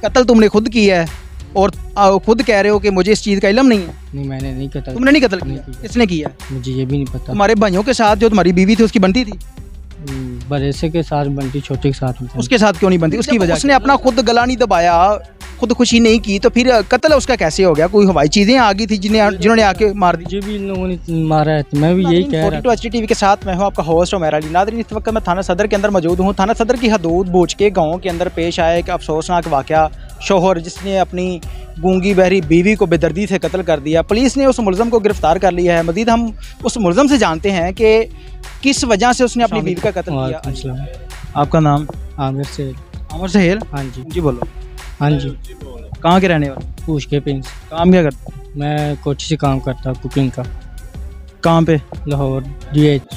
कत्ल तुमने खुद किया है और खुद कह रहे हो कि मुझे इस चीज़ का इल्म नहीं है। नहीं, मैंने नहीं कत्ल। तुमने नहीं कत्ल किया? किसने किया? मुझे ये भी नहीं पता। तुम्हारे भाइयों के साथ जो तुम्हारी बीवी थी उसकी बनती थी? बड़े से के साथ बनती, छोटे के साथ बनती। उसके साथ क्यों नहीं बनती? उसकी वजह उसने अपना खुद गला नहीं दबाया, खुदकुशी नहीं की, तो फिर कत्ल उसका कैसे हो गया? कोई हवाई चीज़ें आ गई थी जिन्होंने आके मार दी? मुझे भी इन लोगों ने मारा है, तो मैं भी यही कह रहा हूँ। HDTV के साथ मैं हूँ आपका होस्ट उमैर अली। नाज़रीन, इस वक्त मैं थाना सदर के अंदर मौजूद हूँ। थाना सदर की हदूद बूझ के गाँव के अंदर पेश आया एक अफसोसनाक वाक़या। शोहर जिसने अपनी गूंगी बहरी बीवी को बेदर्दी से कत्ल कर दिया। पुलिस ने उस मुलज़म को गिरफ्तार कर लिया है। मज़ीद हम उस मुलज़म से जानते हैं कि किस वजह से उसने अपनी बीवी का कत्ल किया। आपका नाम? आमिर सेल। आमिर सेल? हाँ जी। जी बोलो। हाँ जी। कहाँ के रहने वाले? पूछ के पिंस। काम क्या करते? मैं कोठी से काम करता हूँ, कुकिंग का। कहाँ पे? लाहौर DH।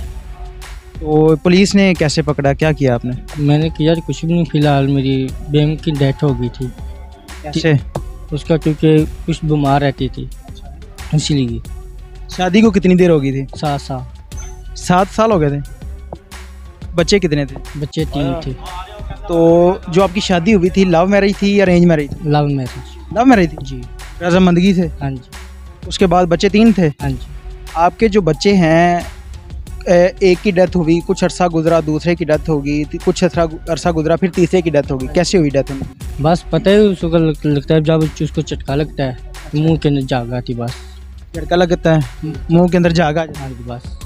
तो पुलिस ने कैसे पकड़ा, क्या किया आपने? मैंने किया कुछ भी नहीं, फिलहाल मेरी बेम की डेथ हो गई थी। कैसे? उसका क्योंकि कुछ बीमार रहती थी, इसलिए। शादी को कितनी देर हो गई थी? 7 साल। 7 साल हो गए थे। बच्चे कितने थे? बच्चे 3 थे। तो जो आपकी शादी हुई थी लव मैरिज थी या arrange marriage? Love marriage. Love marriage थी जी। रजामंदगी से? हाँ जी। उसके बाद बच्चे 3 थे? हाँ जी। आपके जो बच्चे हैं, एक की डेथ हुई, कुछ अरसा गुजरा, दूसरे की डेथ होगी, कुछ अरसा गुजरा, फिर तीसरे की डेथ होगी। कैसे हुई डेथ उनकी? बस पता है उसको लगता है, जब उसको चटका लगता है मुंह के अंदर जागा थी। बस झटका लगता है, मुंह के अंदर जागा। हाँ जी। बस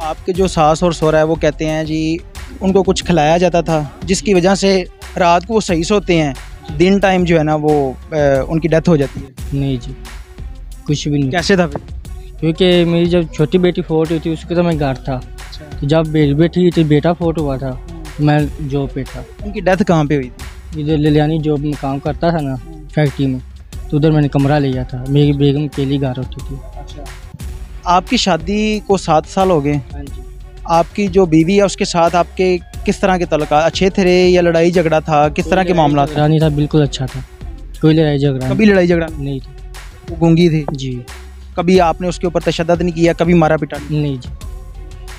आपके जो सास और सहुरा है वो कहते हैं जी उनको कुछ खिलाया जाता था जिसकी वजह से रात को वो सही सोते हैं, दिन टाइम जो है ना वो उनकी डेथ हो जाती है। नहीं जी, कुछ भी नहीं। कैसे था फिर? क्योंकि मेरी जब छोटी बेटी फोट हुई थी उसके तो मैं घर था। तो जब बेटी हुई थी, बेटा फोट हुआ था, मैं जॉब पे था। उनकी डेथ कहाँ पे हुई थी? इधर लिलियानी जॉब में काम करता था ना, फैक्ट्री में, तो उधर मैंने कमरा लिया था। मेरी बेगम अकेली घर होती थी। आपकी शादी को 7 साल हो गए। हाँ जी। आपकी जो बीवी है उसके साथ आपके किस तरह के तल्लुकात? अच्छे थे या लड़ाई झगड़ा था? किस तरह के मामला था? नहीं था, बिल्कुल अच्छा था, कोई लड़ाई झगड़ा। कभी लड़ाई झगड़ा नहीं था। वो गूंगी थी जी। कभी आपने उसके ऊपर तशद्दुद नहीं किया, कभी मारा पिटा नहीं? नहीं जी।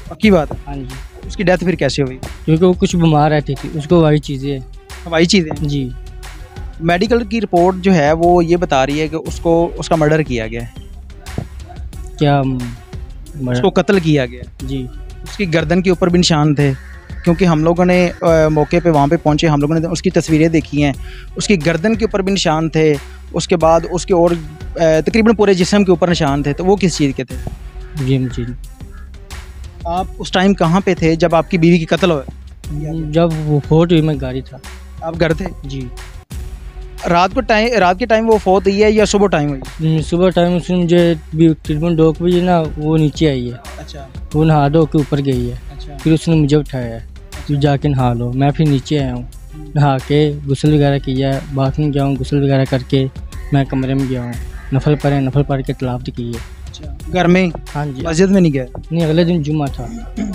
पक्की बात है? हाँ जी। उसकी डेथ फिर कैसे हुई? क्योंकि वो कुछ बीमार रहती थी, उसको वही चीज़ें। हवाई चीज़ें? जी। मेडिकल की रिपोर्ट जो है वो ये बता रही है कि उसका मर्डर किया गया है। क्या? उसको कत्ल किया गया। जी। उसकी गर्दन के ऊपर भी निशान थे, क्योंकि हम लोगों ने मौके पे वहाँ पे पहुँचे, हम लोगों ने उसकी तस्वीरें देखी हैं। उसकी गर्दन के ऊपर भी निशान थे, उसके बाद उसके और तकरीबन पूरे जिस्म के ऊपर निशान थे। तो वो किस चीज़ के थे? जी जी। आप उस टाइम कहाँ पे थे जब आपकी बीवी की कत्ल हुआ? जब वो फोट हुई मैं गाड़ी था। आप घर थे? जी। रात के टाइम वो फौत हुई है या सुबह टाइम हुई? सुबह टाइम उसने मुझे ट्रीटमेंट डॉग भी ना, वो नीचे आई है। अच्छा। वो नहा धो के ऊपर गई है। अच्छा। फिर उसने मुझे उठाया है, तू जाके नहा लो। मैं फिर नीचे आया हूँ, नहा के गुस्ल वगैरह किया है, बाथरूम गया हूँ, गुस्ल वगैरह करके मैं कमरे में गया हूँ, नफल पढ़ के तलावत की है। घर में? हाँ जी। मस्जिद में नहीं गया? नहीं, अगले दिन जुम्मा था।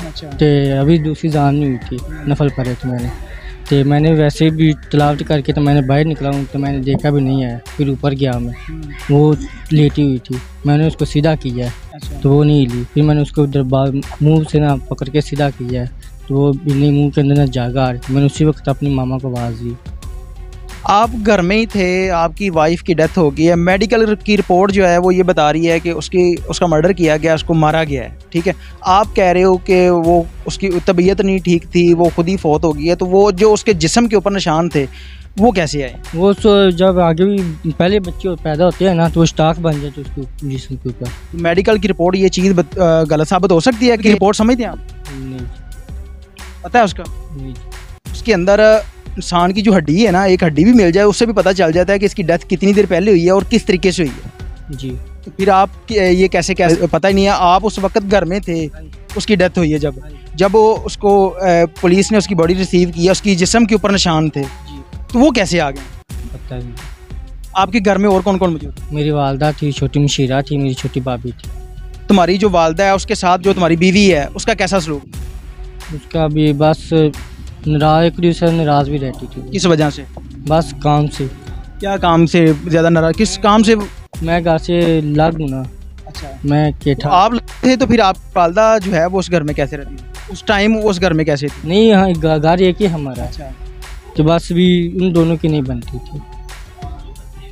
अच्छा। तो अभी दूसरी जान नहीं हुई थी, नफल पढ़े थे मैंने वैसे भी तलावत करके तो मैंने बाहर निकला हूँ, तो मैंने देखा भी नहीं है। फिर ऊपर गया मैं, वो लेटी हुई थी, मैंने उसको सीधा किया है। तो वो नहीं ली। फिर मैंने उसको मुंह से ना पकड़ के सीधा किया है, तो वो नहीं, मुंह के अंदर ना जागा। मैंने उसी वक्त अपनी मामा को आवाज़ दी। आप घर में ही थे, आपकी वाइफ की डेथ हो गई है, मेडिकल की रिपोर्ट जो है वो ये बता रही है कि उसका मर्डर किया गया, उसको मारा गया है, ठीक है। आप कह रहे हो कि वो उसकी तबीयत नहीं ठीक थी, वो खुद ही फौत हो गई है, तो वो जो उसके जिस्म के ऊपर निशान थे वो कैसे आए? वो जब आगे भी पहले बच्चे पैदा होते हैं ना, तो वो स्टाक बन जाते उसको जिस्म के ऊपर। मेडिकल की रिपोर्ट ये चीज़ गलत साबित हो सकती है कि रिपोर्ट समझते हैं आप? नहीं। पता है उसका? नहीं। उसके अंदर इंसान की जो हड्डी है ना, एक हड्डी भी मिल जाए उससे भी पता चल जाता है कि इसकी डेथ कितनी देर पहले हुई है और किस तरीके से हुई है। जी। तो फिर आप ये कैसे पता ही नहीं है? आप उस वक्त घर में थे, उसकी डेथ हुई है जब वो उसको पुलिस ने उसकी बॉडी रिसीव किया, उसकी जिस्म के ऊपर निशान थे, तो वो कैसे आ गए? पता नहीं। आपके घर में और कौन कौन मौजूद? मेरी वालदा थी, छोटी मशीरा थी, मेरी छोटी भाभी थी। तुम्हारी जो वालदा है उसके साथ जो तुम्हारी बीवी है उसका कैसा सलूक? उसका भी बस एक दूसरे नाराज भी रहती थी। किस वजह से? बस काम से। क्या काम से ज़्यादा नाराज? किस काम से? मैं घर से लग हूँ ना। अच्छा। मैं केठा। आप थे तो फिर आप वालदा जो है वो उस घर में कैसे रहती थी? उस टाइम उस घर में कैसे थी? नहीं, यहाँ घर एक ही हमारा। अच्छा। तो बस भी उन दोनों की नहीं बनती थी।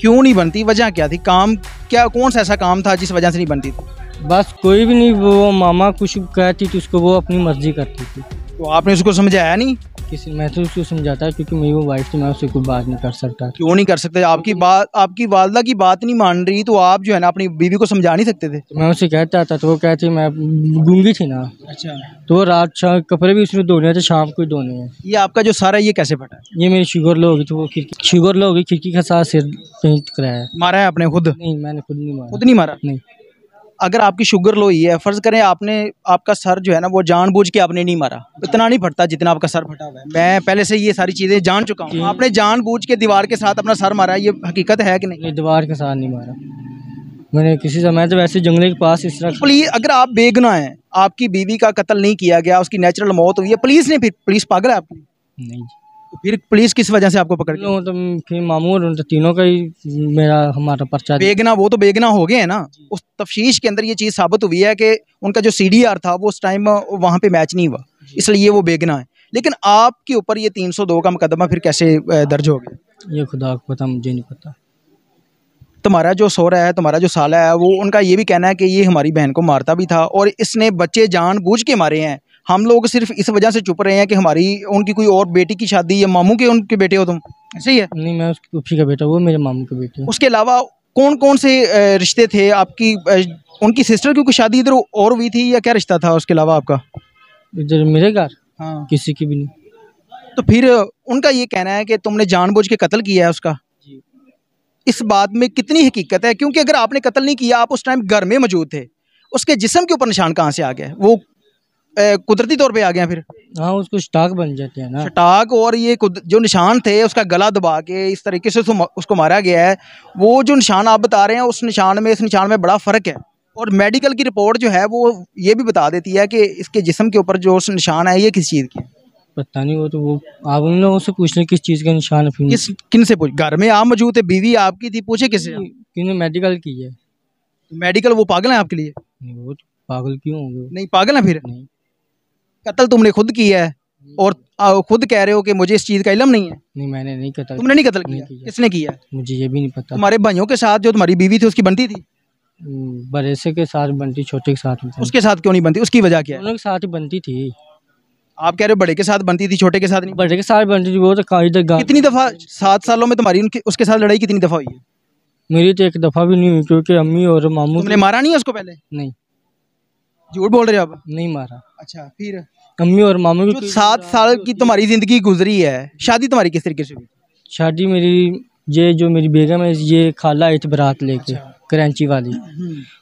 क्यों नहीं बनती, वजह क्या थी? काम क्या, कौन सा ऐसा काम था जिस वजह से नहीं बनती थी? बस कोई भी नहीं, वो मामा कुछ कहती थी उसको, वो अपनी मर्जी करती थी। तो आपने उसको समझाया नहीं? किसी मैं तो उसको समझाता क्योंकि मेरी वो वाइफ थी, मैं उससे कोई बात नहीं कर सकता। क्यों नहीं कर सकते? आपकी वालदा की बात नहीं मान रही तो आप जो है ना अपनी बीवी को समझा नहीं सकते थे? तो मैं उससे कहता था तो वो कहती मैं गूंगी थी ना। अच्छा, तो वो रात शाम कपड़े भी उसने धोने थे, शाम को ही धोने हैं। ये आपका जो सर है ये कैसे फटा है? ये मेरी शुगर लो होगी, तो वो खिड़की शुगर लो होगी, खिड़की के साथ सिर पेंट कराया है। मारा है आपने खुद? नहीं, मैंने खुद नहीं मारा। खुद नहीं मारा? नहीं। अगर आपकी शुगर लो ही है, फर्ज करें आपने, आपका सर जो है ना वो जानबूझ के आपने नहीं मारा, इतना नहीं फटता जितना आपका सर फटा हुआ है। मैं पहले से ये सारी चीजें जान चुका हूँ। आपने जानबूझ के दीवार के साथ अपना सर मारा, ये हकीकत है कि नहीं? ये दीवार के साथ नहीं मारा मैंने किसी से, मैं तो वैसे जंगले के पास इस तरह। पुलिस, अगर आप बेगुनाह हैं, आपकी बीवी का कत्ल नहीं किया गया, उसकी नेचुरल मौत हुई है, पुलिस ने, फिर पुलिस पागल है आपकी? नहीं, तो फिर पुलिस किस वजह से आपको पकड़ तो फिर मामू और उन तीनों का ही मेरा हमारा पर्चा। बेगना, वो तो बेगना हो गए हैं ना। उस तफ्तीश के अंदर ये चीज़ साबित हुई है कि उनका जो CDR था वो उस टाइम वहाँ पे मैच नहीं हुआ, इसलिए वो बेगना है। लेकिन आपके ऊपर ये 302 का मुकदमा फिर कैसे दर्ज हो गया? ये खुदा को पता, मुझे नहीं पता। तुम्हारा जो सोहरा है, तुम्हारा जो साला है, वो उनका ये भी कहना है कि ये हमारी बहन को मारता भी था और इसने बच्चे जानबूझ के मारे हैं। हम लोग सिर्फ इस वजह से चुप रहे हैं कि हमारी, उनकी कोई और बेटी की शादी या मामू के उनके बेटे हो तुम, ऐसे ही है? नहीं, मैं उसकी उसी का बेटा, वो मेरे मामू के बेटे। उसके अलावा कौन कौन से रिश्ते थे आपकी? उनकी सिस्टर की कोई शादी इधर और हुई थी या क्या रिश्ता था उसके अलावा आपका? इधर मेरे घर हाँ, किसी की भी नहीं। तो फिर उनका ये कहना है कि तुमने जानबूझ के कत्ल किया है उसका। इस बात में कितनी हकीकत है? क्योंकि अगर आपने कत्ल नहीं किया, आप उस टाइम घर में मौजूद थे, उसके जिस्म के ऊपर निशान कहाँ से आ गया? वो कुदरती तौर पे आ गया फिर? हाँ, उसको स्टाक बन जाते हैं ना। स्टाक, और ये जो निशान थे उसका गला दबा के इस तरीके से उसको मारा गया है। वो जो निशान आप बता रहे हैं, उस निशान में इस निशान में बड़ा फ़र्क है। और मेडिकल की रिपोर्ट जो है वो ये भी बता देती है कि इसके जिस्म के ऊपर जो निशान है ये किस चीज़ के? पता नहीं, वो तो वो आप उन लोगों से पूछ लें किस चीज़ का निशान है। किस, किन से पूछ? घर में आप मौजूद थे, बीवी आपकी थी, पूछे किससे? किन्होंने मेडिकल की है। मेडिकल वो पागल है आपके लिए? नहीं, वो तो पागल क्यों होंगे? नहीं पागल है फिर? नहीं। कत्ल तुमने खुद किया है और खुद कह रहे हो कि मुझे इस चीज़ का इल्म नहीं है। नहीं, मैंने नहीं कत्ल। तुमने नहीं कत्ल किया? किया। किसने किया? मुझे ये भी नहीं पता। तुम्हारे भाइयों के साथ जो तुम्हारी बीवी थी उसकी बनती थी? बड़े से के साथ बनती, छोटे के साथ बनती। उसके साथ क्यों नहीं बनती? उसकी वजह क्या है? दोनों के साथ ही बनती थी। आप कह रहे हो बड़े के साथ बनती थी, छोटे के साथ नहीं? बड़े के साथ बनती थी, वो तो इधर कितनी दफ़ा 7 सालों में तुम्हारी उसके साथ लड़ाई कितनी दफ़ा हुई है? मेरी तो एक दफ़ा भी नहीं हुई, क्योंकि अम्मी और मामू। तुमने मारा नहीं है उसको पहले? नहीं। झूठ बोल रहे हो आप? नहीं मारा। अच्छा, फिर अम्मी और मामू जो 7 साल की तुम्हारी ज़िंदगी गुजरी है, शादी तुम्हारी किस तरीके से हुई? शादी मेरी, ये जो मेरी बेगम है, ये खाला आई थी बारात लेके, कराची वाली।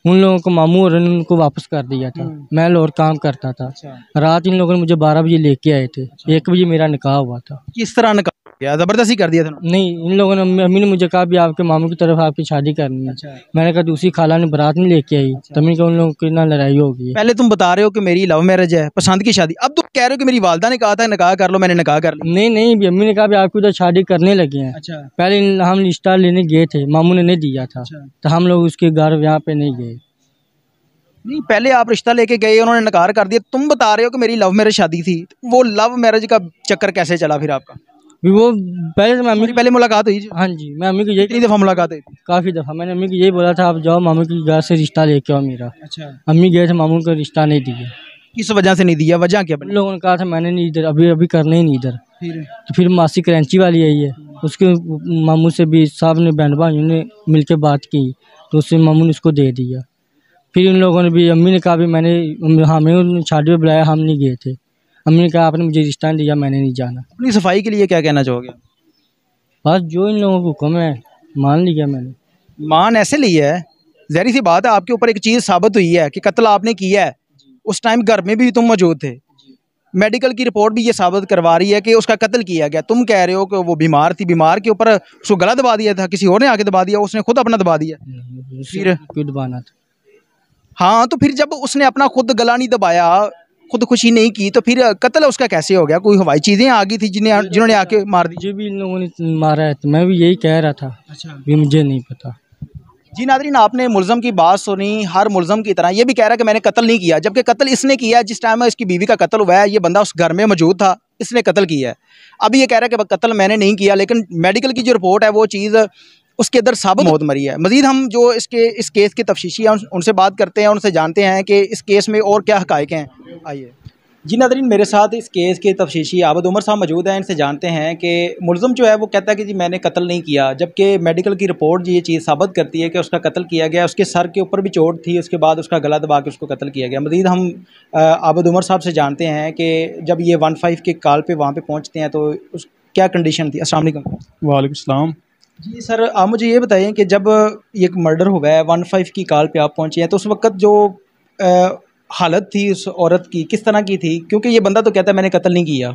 उन लोगों को मामू और उनको वापस कर दिया था। मैं लाहौर काम करता था। रात इन लोगों ने मुझे 12 बजे लेके आए थे। 1 बजे मेरा निकाह हुआ था। किस तरह निकाह किया? जबरदस्ती कर दिया था? नहीं, इन लोगों ने, अम्मी ने मुझे कहा भी आपके मामू की तरफ आपकी शादी करनी है। मैंने कहा दूसरी खाला ने बारात नहीं लेके आई, तभी उन लोगों की ना लड़ाई हो गई। पहले तुम बता रहे हो कि मेरी लव मैरिज है, पसंद की शादी, अब तुम कह रहे हो कि मेरी वालदा ने कहा था निकाह कर लो, मैंने निकाह कर लिया। नहीं नहीं, भी अम्मी ने कहा भी आपकी उधर शादी करने लगे हैं। अच्छा। पहले हम रिश्ता लेने गए थे, मामू ने नहीं दिया था। तो हम लोग उसके घर यहाँ पे नहीं गए। नहीं, पहले आप रिश्ता लेके गए, उन्होंने नकार कर दिया। तुम बता रहे हो कि मेरी लव मैरिज शादी थी, वो लव मैरिज का चक्कर कैसे चला फिर आपका? भी वो पहले से अम्मी, पहले मुलाकात हुई? हाँ जी, मैं अम्मी को यही, कितनी दफ़ा मुलाकात हुई थी? काफ़ी दफ़ा मैंने अम्मी को यही बोला था आप जाओ मामू के घर से रिश्ता लेके आओ मेरा। अच्छा। अम्मी गए थे, मामू को रिश्ता नहीं दिया। किस वजह से नहीं दिया? वजह क्या उन बनी? लोगों ने कहा था मैंने नहीं इधर अभी करना ही नहीं इधर। तो फिर मासी कराची वाली आई है, उसके मामू से भी साहब ने, बहन भाइयों ने मिलकर बात की, तो उससे मामू ने उसको दे दिया। फिर इन लोगों ने भी, अम्मी ने कहा भी मैंने, हमें शादी में बुलाया, हम नहीं गए थे। अम्मी ने कहा आपने मुझे रिश्ता नहीं दिया, मैंने नहीं जाना। अपनी सफाई के लिए क्या कहना चाहोगे? बस जो इन लोगों को हुक्म है मान लिया मैंने। मान ऐसे लिया है, ज़ाहिर सी बात है, आपके ऊपर एक चीज़ साबित हुई है कि कत्ल आपने किया है। उस टाइम घर में भी तुम मौजूद थे, मेडिकल की रिपोर्ट भी ये साबित करवा रही है कि उसका कत्ल किया गया। तुम कह रहे हो कि वो बीमार थी, बीमार के ऊपर उसको गला दबा दिया था, किसी और ने आके दबा दिया, उसने खुद अपना दबा दिया? फिर क्यों दबाना था? हाँ, तो फिर जब उसने अपना खुद गला नहीं दबाया, खुदकुशी नहीं की, तो फिर कत्ल उसका कैसे हो गया? कोई हवाई चीज़ें आ गई थी जिन्होंने आके मार दी? मुझे भी इन लोगों ने मारा है, तो मैं भी यही कह रहा था। अच्छा। भी मुझे नहीं पता। जी नाज़रीन, आपने मुल्ज़म की बात सुनी। हर मुल्ज़म की तरह ये भी कह रहा है कि मैंने कत्ल नहीं किया, जबकि कत्ल इसने किया है। जिस टाइम में इसकी बीवी का कत्ल हुआ है, ये बंदा उस घर में मौजूद था, इसने कत्ल किया है। अभी ये कह रहा है कि कत्ल मैंने नहीं किया, लेकिन मेडिकल की जो रिपोर्ट है वो चीज़ उसके अंदर साबित मौत मरी है। मजीद हम जो इस केस के तफ्तीशी हैं उनसे बात करते हैं, उनसे जानते हैं कि इस केस में और क्या हक़ाइक़ हैं। आइए जी नाज़रीन, मेरे साथ इस केस के तफ्तीशी आबद उमर साहब मौजूद हैं। इनसे जानते हैं कि मुलज़म जो है वो कहता है कि जी मैंने कत्ल नहीं किया, जबकि मेडिकल की रिपोर्ट ये चीज़ साबित करती है कि उसका कत्ल किया गया। उसके सर के ऊपर भी चोट थी, उसके बाद उसका गला दबा के उसको कत्ल किया गया। मज़ीद हम आबद उमर साहब से जानते हैं कि जब ये 15 के कॉल पे वहाँ पे पहुँचते हैं तो उस क्या कंडीशन थी। अस्सलाम वालेकुम। वालेकुम सलाम। जी सर, आप मुझे ये बताइए कि जब ये एक मर्डर हुआ है, 15 की कॉल पे आप पहुँचे हैं, तो उस वक़्त जो हालत थी उस औरत की किस तरह की थी? क्योंकि ये बंदा तो कहता है मैंने कत्ल नहीं किया।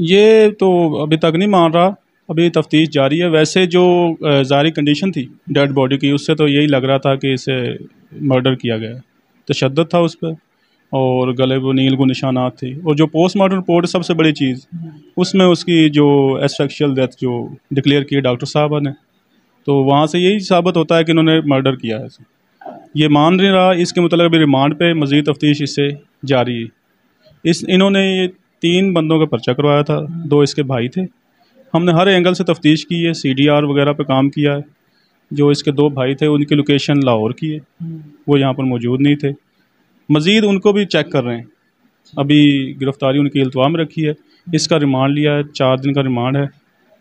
ये तो अभी तक नहीं मान रहा, अभी तफ्तीश जारी है। वैसे जो ज़ाहिरी कंडीशन थी डेड बॉडी की, उससे तो यही लग रहा था कि इसे मर्डर किया गया है। तशद्दुद था उस पर और गले वो नील को निशानात थे। और जो पोस्टमार्टम रिपोर्ट सबसे बड़ी चीज़, उसमें उसकी जो एसेक्सुअल डेथ जो डिक्लेयर की डॉक्टर साहबा ने, तो वहाँ से यही साबित होता है कि इन्होंने मर्डर किया है। ये मान नहीं रहा, इसके मतलब अभी रिमांड पे मज़ीद तफ्तीश इससे जारी है। इन्होंने ये 3 बंदों का पर्चा करवाया था, 2 इसके भाई थे। हमने हर एंगल से तफ्तीश की है, CDR वगैरह पे काम किया है। जो इसके 2 भाई थे उनकी लोकेशन लाहौर की है, वो यहाँ पर मौजूद नहीं थे। मज़ीद उनको भी चेक कर रहे हैं, अभी गिरफ़्तारी उनकी इल्तवा में रखी है। इसका रिमांड लिया है, 4 दिन का रिमांड है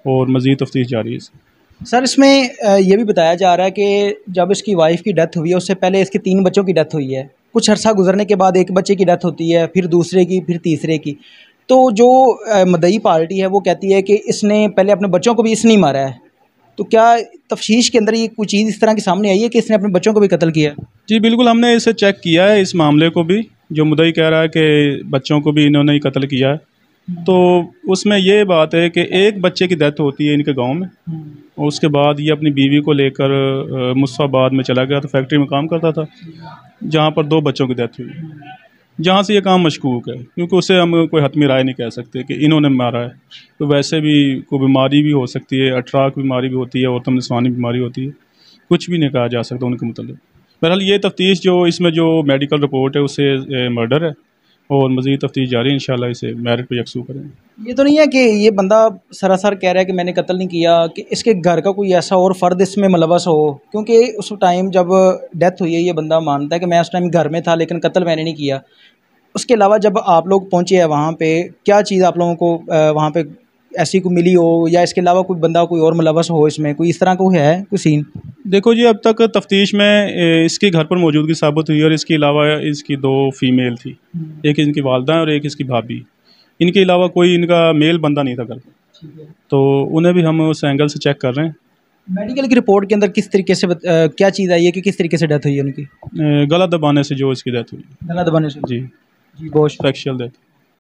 और मज़ीद तफ्तीश जारी है। सर इसमें ये भी बताया जा रहा है कि जब इसकी वाइफ की डेथ हुई है उससे पहले इसके 3 बच्चों की डेथ हुई है। कुछ अरसा गुजरने के बाद एक बच्चे की डेथ होती है, फिर दूसरे की, फिर तीसरे की। तो जो मदई पार्टी है वो कहती है कि इसने पहले अपने बच्चों को भी इसने ही मारा है। तो क्या तफ्तीश के अंदर ये कोई चीज़ इस तरह की सामने आई है कि इसने अपने बच्चों को भी कत्ल किया? जी बिल्कुल, हमने इसे चेक किया है, इस मामले को भी। जो मुद्दई कह रहा है कि बच्चों को भी इन्होंने ही कत्ल किया है, तो उसमें ये बात है कि एक बच्चे की डेथ होती है इनके गांव में, और उसके बाद ये अपनी बीवी को लेकर मुस्तफाबाद में चला गया। तो फैक्ट्री में काम करता था, जहाँ पर 2 बच्चों की डेथ हुई, जहाँ से ये काम मशकूक है, क्योंकि उसे हम कोई हतमी राय नहीं कह सकते कि इन्होंने मारा है। तो वैसे भी कोई बीमारी भी हो सकती है, अट्राक बीमारी भी होती है, औरतम निस्वानी बीमारी होती है, कुछ भी नहीं कहा जा सकता उनके मुतल्लिक़। बहरहाल ये तफ्तीश जो इसमें जो मेडिकल रिपोर्ट है उससे मर्डर है और मज़ीद तफ्तीश जारी है। इंशाल्लाह इसे मेरिट पर यकसू करेंगे। ये तो नहीं है कि ये बंदा सरासर कह रहा है कि मैंने कत्ल नहीं किया, कि इसके घर का कोई ऐसा और फ़र्द इसमें मुलव्वस हो? क्योंकि उस टाइम जब डेथ हुई है ये बंदा मानता है कि मैं उस टाइम घर में था लेकिन कत्ल मैंने नहीं किया। उसके अलावा जब आप लोग पहुँचे हैं वहाँ पे, क्या चीज़ आप लोगों को वहाँ पे ऐसी को मिली हो, या इसके अलावा कोई बंदा कोई और मुलव्वस हो इसमें, कोई इस तरह का है कोई सीन? देखो जी, अब तक तफ्तीश में इसके घर पर मौजूदगी साबित हुई और इसके अलावा इसकी 2 फीमेल थी, एक इनकी वालदा और एक इसकी भाभी। इनके अलावा कोई इनका मेल बंदा नहीं था घर पर, तो उन्हें भी हम उस एंगल से चेक कर रहे हैं। मेडिकल की रिपोर्ट के अंदर किस तरीके से क्या चीज़ आई है कि किस तरीके से डेथ हुई है उनकी? गला दबाने से जो इसकी डेथ हुई। गला दबाने से? जी जी, बहुत सेक्सुअल डेथ।